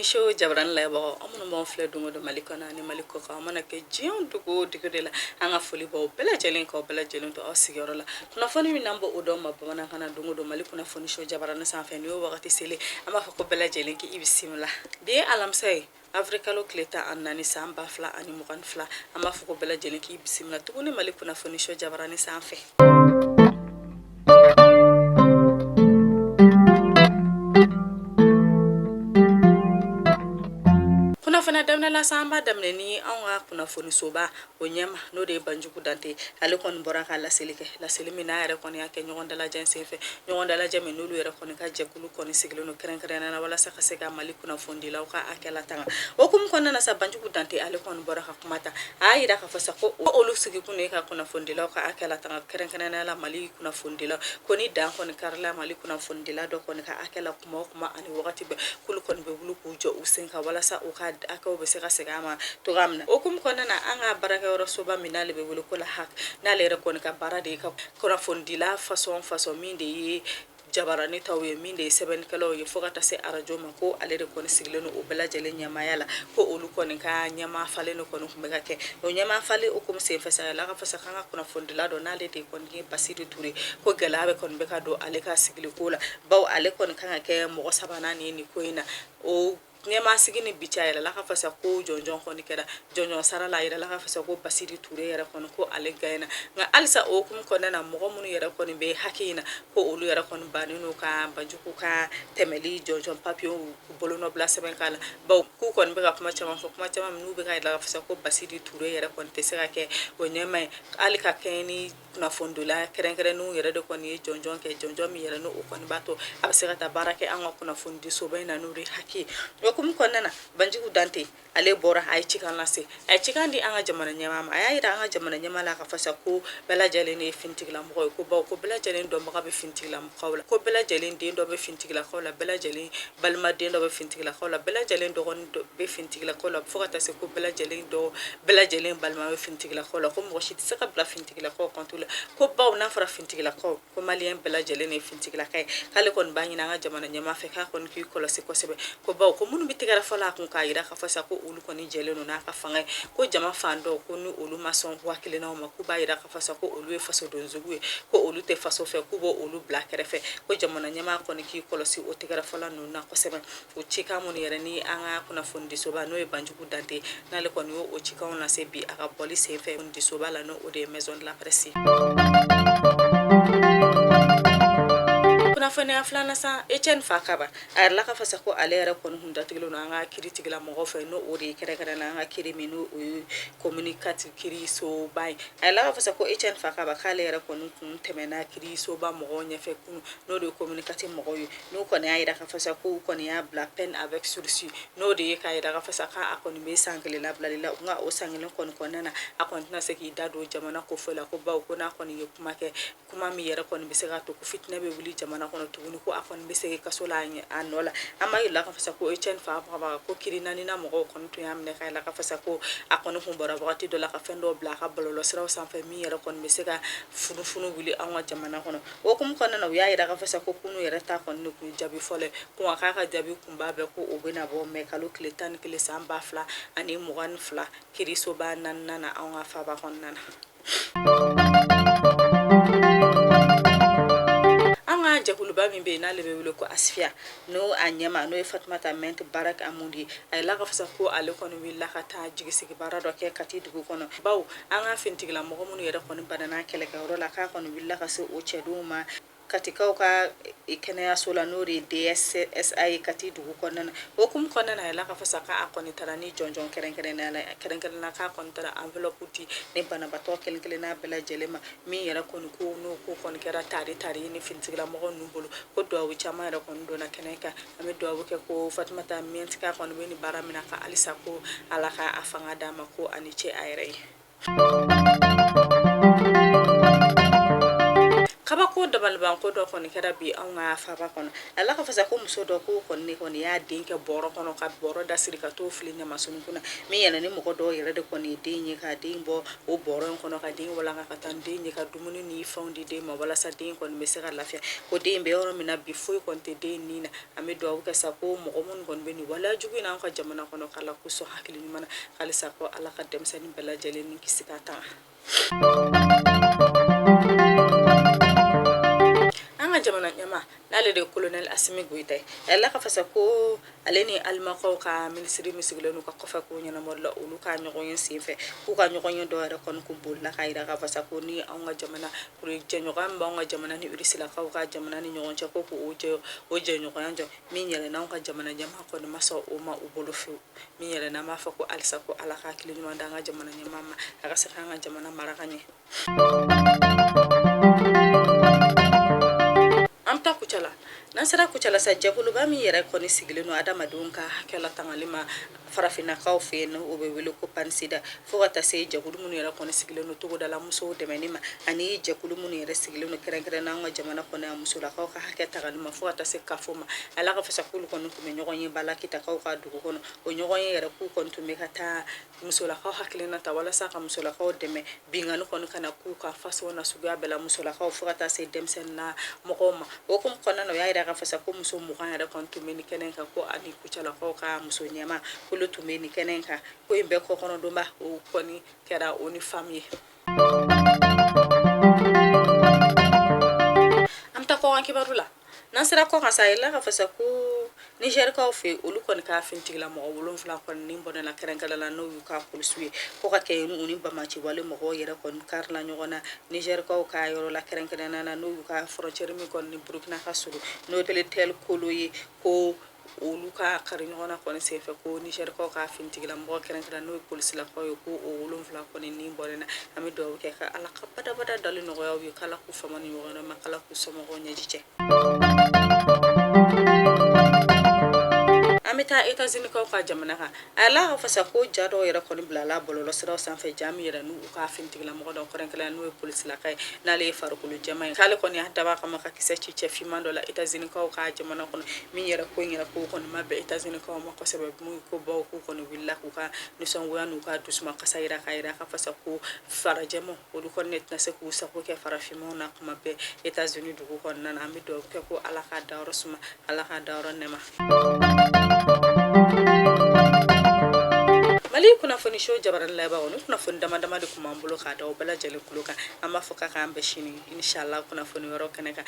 show jabran lebo amun mo fle dungo do malikona ni maliko ka mana ke jion dugo digode la anga foli bo bela jelen ko bela jelen to osigoro la kuna foni mi nambo odo mabana kana dungo do malikona foni show jabran sa fe ni o wakati sele ama fa ko bela jelen ki ibisimla de alam say Afrika lo kleta annani samba fla ani mukan fla ama fa ko bela jelen ki ibisimla to ni malikona foni show jabran sa fe fana damna la samba damne ni anga kuna foni soba onyema no de banjuku dante ale kon boraka la selike la selimina ere kon yake nyogonda la jense fe nyogonda la jame nulu ere kon ka jekulu kon siglo no kren kren na wala saka seka mali kuna fondi la ka akela tanga okum kon na sa banjuku dante ale kon boraka kumata ayira ka fasa ko olu sigi kun ka kuna fondi la ka akela tanga kren kren na la mali kuna fondi la koni dan kon karla mali kuna fondi la do kon ka akela kuma ani wakati be kulu kon be bulu ku jo usenka wala sa o ka aka obeseka segama to gamna okum kona na anga baraka oro soba minale be wolo kola hak na lere kon ka barade ka kora fondila façon minde yi jabarani tawe minde seben kalo ye fogata se arajo mako alere kon sigleno o bela jele nyama yala ko olu kon ka nyama fale no kon kumega ke no nyama fale okum se fesa la ka fesa kanga kuna fondila do na le de kon ge basiri touré ko galabe kon be ka do ale ka sigli kola baw ale kon kanga ke mo sabana ni ko ina o nyama sigini bichayela la ka fasa ko jonjon ko ni keda jonjon sara la ira la ka fasa ko basiri touré yara kon ko ale gaina nga alsa o kum ko na mo munu yara kon be hakina ko olu yara kon banino ka banjuku ka temeli jonjon papio bolono bla seben kala baw ku kon be ka kuma chama nu be ka la ka fasa ko basiri touré yara kon te sera ke o nyama alika keni na fondula keren nu yara de kon ye jonjon ke jonjon mi yara no o kon bato absera ta barake an ko na fondi so bayna nuri haki kum konnana banjigu dante ale bora ay cikan lase ay cikan di anga jamana nyama ay ira anga jamana nyama la ka fasa ko bela jalen fintigla mo ko baw ko bela jalen do mo ka be fintigla mo xawla ko bela jalen de do be fintigla xawla bela jalen balma de do be fintigla xawla bela jalen do gon do be fintigla xawla fogata se ko bela jalen balma be fintigla xawla ko mo shit saka bla fintigla ko kontula ko baw na fara fintigla ko malien bela jalen fintigla kay kale kon bañi na anga jamana nyama fe ka kon ki ko se ko sebe ko baw ko munu bitigara fala kun ka ira ka fasa ko ulu ko ni jeleno na ka fanga ko jama fando ko ni ulu mason wakile na ma ku ba ira ka fasa ko ulu e faso donzugu ko ulu te faso fe ku bo ulu black refe ko jama na nyama ko ni ki kolosi o tigara fala no na ko sebe o chika mun yere ni anga kuna fondi soba no e banjuku dante na le ko ni o chika on na se bi aka police fe fondi soba la no o de maison de la presse kuna fane aflana sa Etienne Fakaba ar la ka fasa ko alera kon hunda tiglo na nga kiri tigla mo fe no ori kere na nga kiri minu communicative kiri so bay ay la ka fasa ko Etienne Fakaba kalera kon kun temena kiri so ba mo nya fe kun no de communicative mo yo no kon ay da ka fasa ko kon ya black pen avec sursis no de kay da ka fasa ka akon me sangle la blalila nga o sangle kon na akon na se ki dado jamana ko fola ko ba ko na kon yo kuma mi yera kon be se ga to ko fitna be wuli jamana kono tuguni ko afon be se kasola anola ama ila ka fasa ko Etienne Fakaba ko kirina ni na mo ko kon to yamne kay la ka fasa ko akon fu bora bakati do la ka fendo bla ka bololo sira san fa mi yera kon be se ga funu wuli anwa jamana kono o kum kon na ya ira ka fasa ko kunu yera ta kon no ku jabi fole ko aka ka jabi kumba be ko o bena bo me kalo kletan kile samba fla ani mugan fla kiriso ba nan na anwa fa ba kon nana jakuluba min be na lebe wule ko asfia no anyama no fatmata ment barak amundi ay la ka fasa ko ale kono wi la ka ta jigi sigi barado ke kati dugu kono baw anga fintigla mo munu yeda kono banana kele ka ro la ka kono wi la ka se o cheduma katika ka ikene asola nori DSSI kati dugu kono okum kono na la ka fasa ka akoni tarani jonjon keren na ka kono tara envelope ti ne bana bato kelen na bela jelema mi yera kono ko no ko kono kera tari ni fintigla mo numbolo ko do wi chama yera kono do na keneka ame do wi ke ko Fatmata mient ka kono weni baramina ka alisa ko alaka afanga dama ko aniche ayre kaba ko dabal albanko do koni kera bi an ga faba kono ala ka fasa ko muso do ko koni ya den ke boro kono ka boro da siri ka to fili nya masunu kuna mi yana ni mo do yere de koni den ye ka den bo o boro kono ka den wala ka tan den ye ka dumuni ni faundi de ma wala sa den koni be se ka lafiya ko den be yoro mina bi foy konte den ni na ame do ka sa ko mo mon gon be ni wala jugu na ka jamana kono kala ku so hakili ni mana kala sa ko ala ka dem sani bela jele ni kisikata anga jamana nyama nale de colonel Assimi Goïta ella ka fasa ko aleni almako ka ministry misigilenu ka kofa ko nyana modla ulu ka nyoko yin sife ku ka nyoko yin do ra kon ku bulla ka ira ka fasa ko ni anga jamana pour jenyo ka anga jamana ni urisila ka jamana ni nyoko chako ko oje nyoko yanjo mi nyele na anga jamana nyama ko ni maso o ma ubulu fu mi nyele na mafa ko alsa ko alaka kilinu mandanga jamana nyama aka saka anga jamana marakanye amta kuchala nasara kuchala sa jabulu ba mi yere koni sigileno adama dunka kala tangalima farafina kaw feno o be welo ko pansida fo wata se jabulu mun yere koni sigileno to dala muso de menima ani jabulu mun yere sigileno kere na nga jamana koni muso la kaw ka haketa galima fo wata se kafoma ala ka fasa kulu kono ko me nyogonye bala kita kaw ka dugo kono o nyogonye yere ku kontu me kata muso la kaw hakilena ta wala sa ka muso la kaw deme bingano kono kana ku ka faso na suga bela muso la kaw fo wata se demsen na mokoma o kum kona no yaira ka fasa ko muso mu kan yara kon tumeni kenen ka ko ani kuchala ko ka muso nyama ko lo tumeni kenen ka ko imbe ko kono dumba o koni kera oni famille amta ko anki barula nasira ko kan sayla ka fasa ko Niger ka fe olu kon ka fintigla mo wolon fla kon nimbo na kerenkala la no yu ka kulsuye ko ka ke uni ba ma ci wale mo yere kon karla nyogona Niger ka yoro la kerenkala na no yu ka frontière mi kon ni Burkina Faso no tele tel koloyi ko olu ka karinyona kon se fe ko Niger ka fintigla mo kerenkala no police la ko wolon fla kon nimbo na ami do ke ka ala ka bada dal no yu kala ku famani yo na makala ku somo go nyajiche amita États-Unis ka jamana ka ala ka fasa ko jado yera ko blala bololo sira sanfe jami yera nu ka fintigla mo do korenkala nu police la kay nale farukulu jama kale ko ni hadaba ka maka kisechi chefi mando la États-Unis ka jamana ko mi yera ko mabbe États-Unis ka mo ko sebe mu ko baw ko no billa ko ka ni son wanu ka dusma ka sayra ka fasa ko farajemo o du ko net na se ko sa ko ke farafimo na ko mabbe États-Unis du ko nan ami do ke ko ala ka dawro suma ala ka dawro nema mali kuna foni show jabaran laba wonu kuna foni dama de kumambulo ka daw bala jale kuluka amma foka ka ambe shini inshallah kuna foni waro kanaka